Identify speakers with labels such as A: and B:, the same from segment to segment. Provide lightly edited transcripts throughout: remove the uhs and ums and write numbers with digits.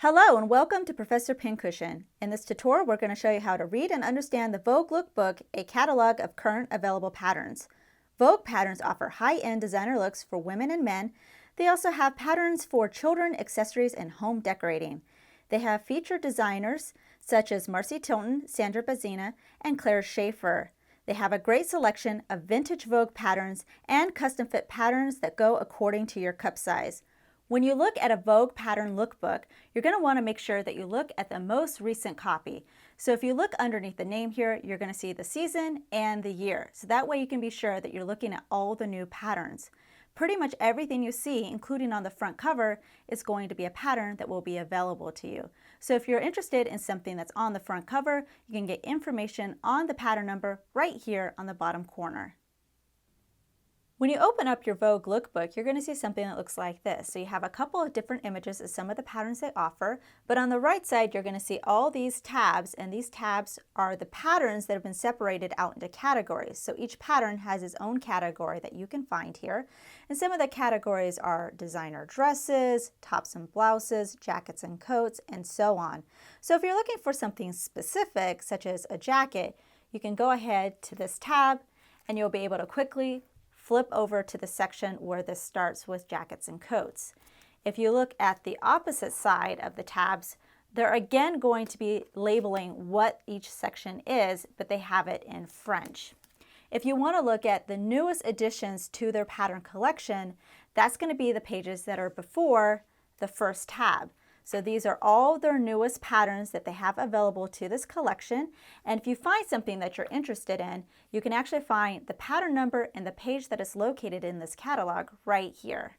A: Hello and welcome to Professor Pincushion. In this tutorial, we're going to show you how to read and understand the Vogue Lookbook, a catalog of current available patterns. Vogue patterns offer high-end designer looks for women and men. They also have patterns for children, accessories, and home decorating. They have featured designers such as Marcy Tilton, Sandra Bazzina, and Claire Schaefer. They have a great selection of vintage Vogue patterns and custom fit patterns that go according to your cup size. When you look at a Vogue pattern lookbook, you're going to want to make sure that you look at the most recent copy. So if you look underneath the name here, you're going to see the season and the year. So that way you can be sure that you're looking at all the new patterns. Pretty much everything you see, including on the front cover, is going to be a pattern that will be available to you. So if you're interested in something that's on the front cover, you can get information on the pattern number right here on the bottom corner. When you open up your Vogue lookbook, you're going to see something that looks like this. So you have a couple of different images of some of the patterns they offer, but on the right side you're going to see all these tabs, and these tabs are the patterns that have been separated out into categories. So each pattern has its own category that you can find here, and some of the categories are designer dresses, tops and blouses, jackets and coats, and so on. So if you're looking for something specific, such as a jacket, you can go ahead to this tab and you'll be able to quickly flip over to the section where this starts with jackets and coats. If you look at the opposite side of the tabs, they're again going to be labeling what each section is, but they have it in French. If you want to look at the newest additions to their pattern collection, that's going to be the pages that are before the first tab. So these are all their newest patterns that they have available to this collection. And if you find something that you're interested in, you can actually find the pattern number and the page that is located in this catalog right here.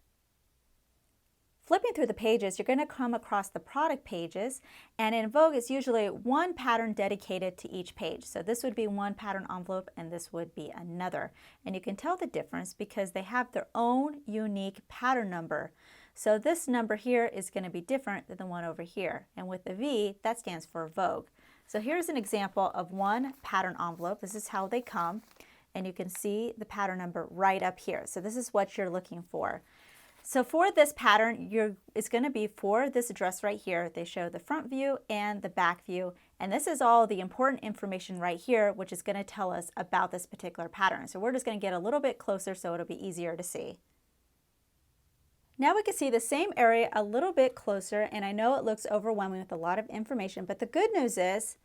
A: Flipping through the pages, you're going to come across the product pages, and in Vogue it's usually one pattern dedicated to each page. So this would be one pattern envelope and this would be another. And you can tell the difference because they have their own unique pattern number. So this number here is going to be different than the one over here. And with the V, that stands for Vogue. So here's an example of one pattern envelope. This is how they come. And you can see the pattern number right up here. So this is what you're looking for. So for this pattern, it's going to be for this dress right here. They show the front view and the back view. And this is all the important information right here, which is going to tell us about this particular pattern. So we're just going to get a little bit closer so it'll be easier to see. Now we can see the same area a little bit closer, and I know it looks overwhelming with a lot of information, but the good news is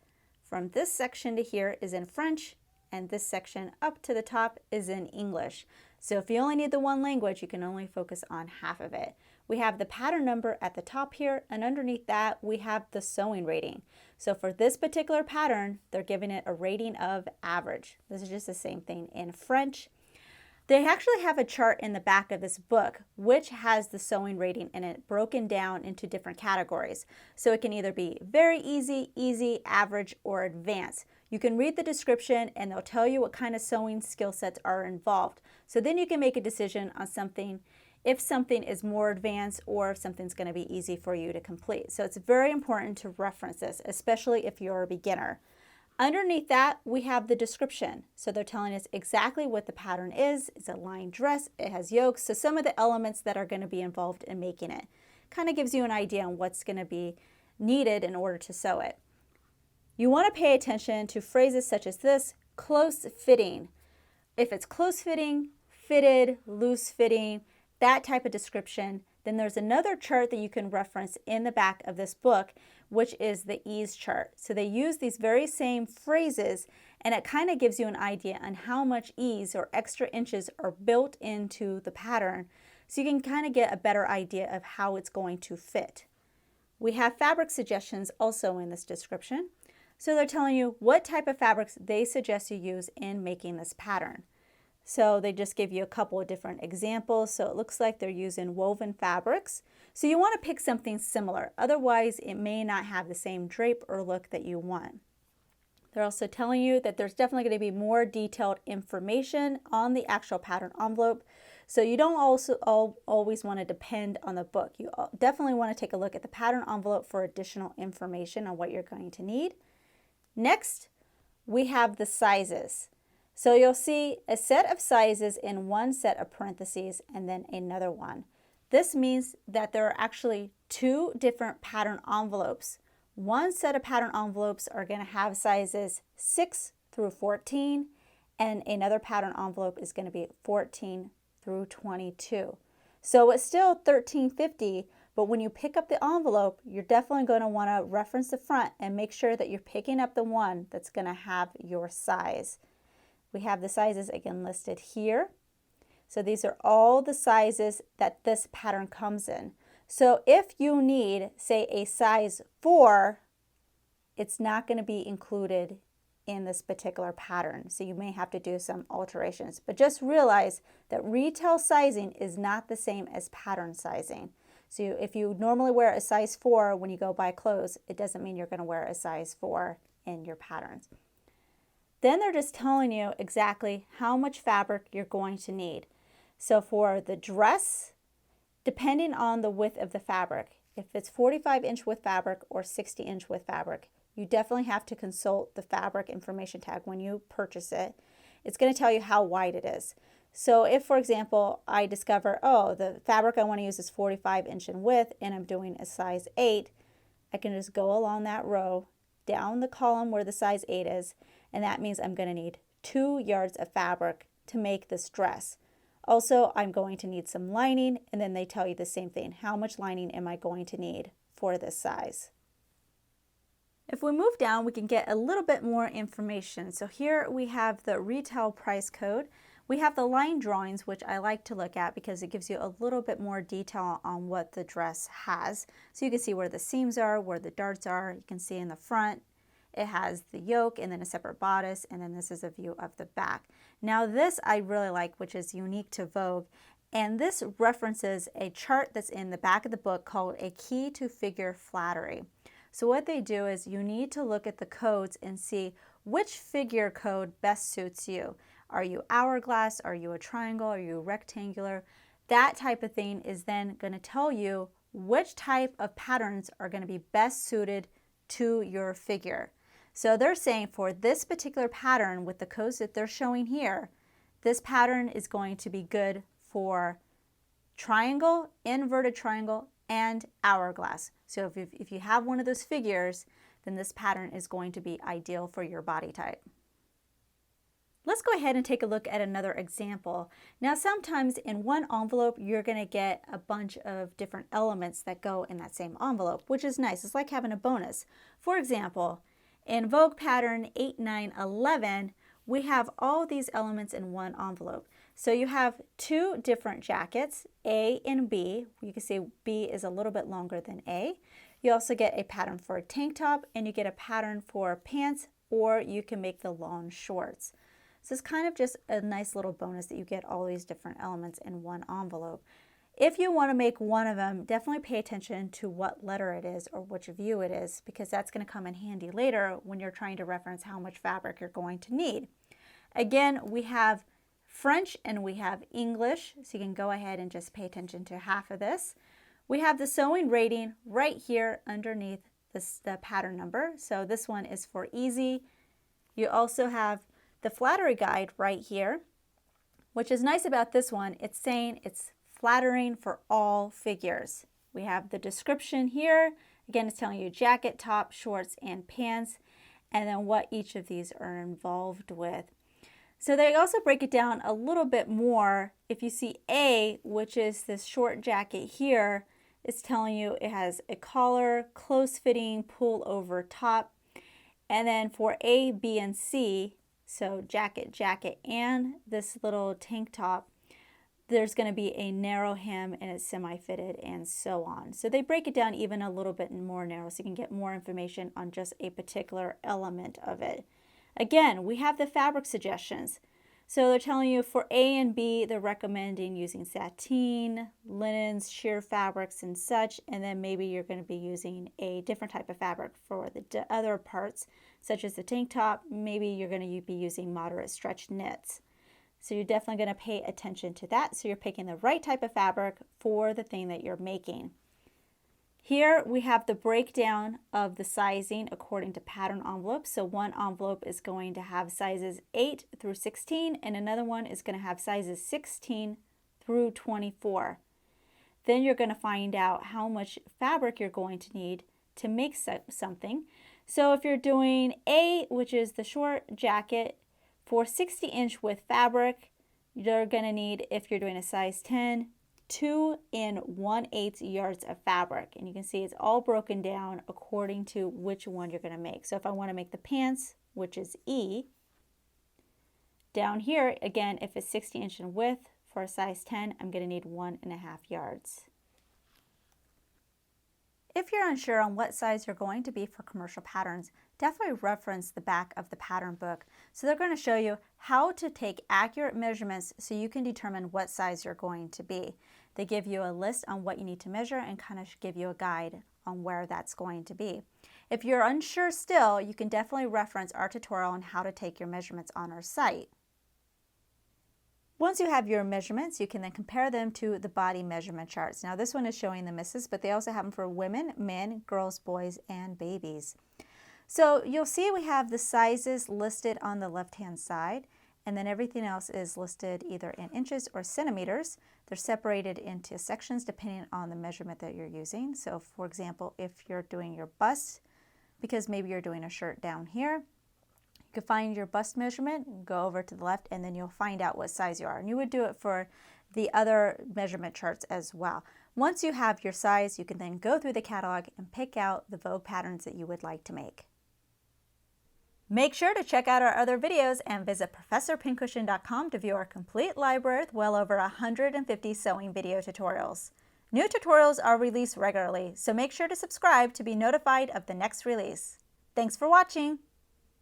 A: from this section to here is in French, and this section up to the top is in English. So if you only need the one language, you can only focus on half of it. We have the pattern number at the top here, and underneath that we have the sewing rating. So for this particular pattern, they're giving it a rating of average. This is just the same thing in French. They actually have a chart in the back of this book which has the sewing rating in it broken down into different categories. So it can either be very easy, easy, average, or advanced. You can read the description and they'll tell you what kind of sewing skill sets are involved. So then you can make a decision on something, if something is more advanced or if something's going to be easy for you to complete. So it's very important to reference this, especially if you're a beginner. Underneath that, we have the description. So they're telling us exactly what the pattern is. It's a lined dress, it has yokes, so some of the elements that are going to be involved in making it. Kind of gives you an idea on what's going to be needed in order to sew it. You want to pay attention to phrases such as this, close fitting. If it's close fitting, fitted, loose fitting, that type of description, then there's another chart that you can reference in the back of this book, which is the ease chart. So they use these very same phrases, and it kind of gives you an idea on how much ease or extra inches are built into the pattern, so you can kind of get a better idea of how it's going to fit. We have fabric suggestions also in this description. So they're telling you what type of fabrics they suggest you use in making this pattern. So they just give you a couple of different examples. So it looks like they're using woven fabrics. So you want to pick something similar. Otherwise, it may not have the same drape or look that you want. They're also telling you that there's definitely going to be more detailed information on the actual pattern envelope. So you don't also always want to depend on the book. You definitely want to take a look at the pattern envelope for additional information on what you're going to need. Next, we have the sizes. So you'll see a set of sizes in one set of parentheses and then another one. This means that there are actually two different pattern envelopes. One set of pattern envelopes are going to have sizes 6 through 14, and another pattern envelope is going to be 14 through 22. So it's still $13.50, but when you pick up the envelope, you're definitely going to want to reference the front and make sure that you're picking up the one that's going to have your size. We have the sizes again listed here. So these are all the sizes that this pattern comes in. So if you need, say, a size 4, it's not going to be included in this particular pattern. So you may have to do some alterations. But just realize that retail sizing is not the same as pattern sizing. So if you normally wear a size 4 when you go buy clothes, it doesn't mean you're going to wear a size 4 in your patterns. Then they're just telling you exactly how much fabric you're going to need. So for the dress, depending on the width of the fabric, if it's 45-inch width fabric or 60-inch width fabric, you definitely have to consult the fabric information tag when you purchase it. It's going to tell you how wide it is. So if, for example, I discover, oh, the fabric I want to use is 45-inch in width and I'm doing a size 8, I can just go along that row, down the column where the size 8 is, and that means I'm going to need 2 yards of fabric to make this dress. Also, I'm going to need some lining, and then they tell you the same thing. How much lining am I going to need for this size? If we move down, we can get a little bit more information. So here we have the retail price code. We have the line drawings, which I like to look at because it gives you a little bit more detail on what the dress has. So you can see where the seams are, where the darts are. You can see in the front, it has the yoke and then a separate bodice, and then this is a view of the back. Now this I really like, which is unique to Vogue, and this references a chart that's in the back of the book called A Key to Figure Flattery. So what they do is you need to look at the codes and see which figure code best suits you. Are you hourglass? Are you a triangle? Are you rectangular? That type of thing is then going to tell you which type of patterns are going to be best suited to your figure. So they're saying for this particular pattern with the codes that they're showing here, this pattern is going to be good for triangle, inverted triangle, and hourglass. So if you have one of those figures, then this pattern is going to be ideal for your body type. Let's go ahead and take a look at another example. Now sometimes in one envelope you're going to get a bunch of different elements that go in that same envelope, which is nice. It's like having a bonus. For example, in Vogue pattern 8911, we have all these elements in one envelope. So you have 2 different jackets, A and B. You can see B is a little bit longer than A. You also get a pattern for a tank top, and you get a pattern for pants, or you can make the long shorts. So it's kind of just a nice little bonus that you get all these different elements in one envelope. If you want to make one of them, definitely pay attention to what letter it is or which view it is, because that's going to come in handy later when you're trying to reference how much fabric you're going to need. Again, we have French and we have English, so you can go ahead and just pay attention to half of this. We have the sewing rating right here underneath the pattern number. So this one is for easy. You also have the Flattery guide right here, which is nice about this one. It's saying it's flattering for all figures. We have the description here. Again, it's telling you jacket, top, shorts, and pants, and then what each of these are involved with. So they also break it down a little bit more. If you see A, which is this short jacket here, it's telling you it has a collar, close-fitting pull-over top. And then for A, B, and C, so jacket, and this little tank top, there's going to be a narrow hem and it's semi-fitted and so on. So they break it down even a little bit more narrow so you can get more information on just a particular element of it. Again, we have the fabric suggestions. So they're telling you for A and B, they're recommending using sateen, linens, sheer fabrics, and such. And then maybe you're going to be using a different type of fabric for the other parts, such as the tank top. Maybe you're going to be using moderate stretch knits. So you're definitely going to pay attention to that. So you're picking the right type of fabric for the thing that you're making. Here we have the breakdown of the sizing according to pattern envelopes. So one envelope is going to have sizes 8 through 16 and another one is going to have sizes 16 through 24. Then you're going to find out how much fabric you're going to need to make something. So if you're doing A, which is the short jacket, for 60-inch width fabric, you're going to need, if you're doing a size 10, 2 1/8 yards of fabric. And you can see it's all broken down according to which one you're going to make. So if I want to make the pants, which is E, down here, again, if it's 60-inch in width for a size 10, I'm going to need 1.5 yards. If you're unsure on what size you're going to be for commercial patterns, definitely reference the back of the pattern book. So they're going to show you how to take accurate measurements so you can determine what size you're going to be. They give you a list on what you need to measure and kind of give you a guide on where that's going to be. If you're unsure still, you can definitely reference our tutorial on how to take your measurements on our site. Once you have your measurements, you can then compare them to the body measurement charts. Now this one is showing the misses, but they also have them for women, men, girls, boys, and babies. So you'll see we have the sizes listed on the left-hand side, and then everything else is listed either in inches or centimeters. They're separated into sections depending on the measurement that you're using. So for example, if you're doing your bust, because maybe you're doing a shirt down here, you can find your bust measurement, go over to the left, and then you'll find out what size you are. And you would do it for the other measurement charts as well. Once you have your size, you can then go through the catalog and pick out the Vogue patterns that you would like to make. Make sure to check out our other videos and visit ProfessorPincushion.com to view our complete library with well over 150 sewing video tutorials. New tutorials are released regularly, so make sure to subscribe to be notified of the next release. Thanks for watching!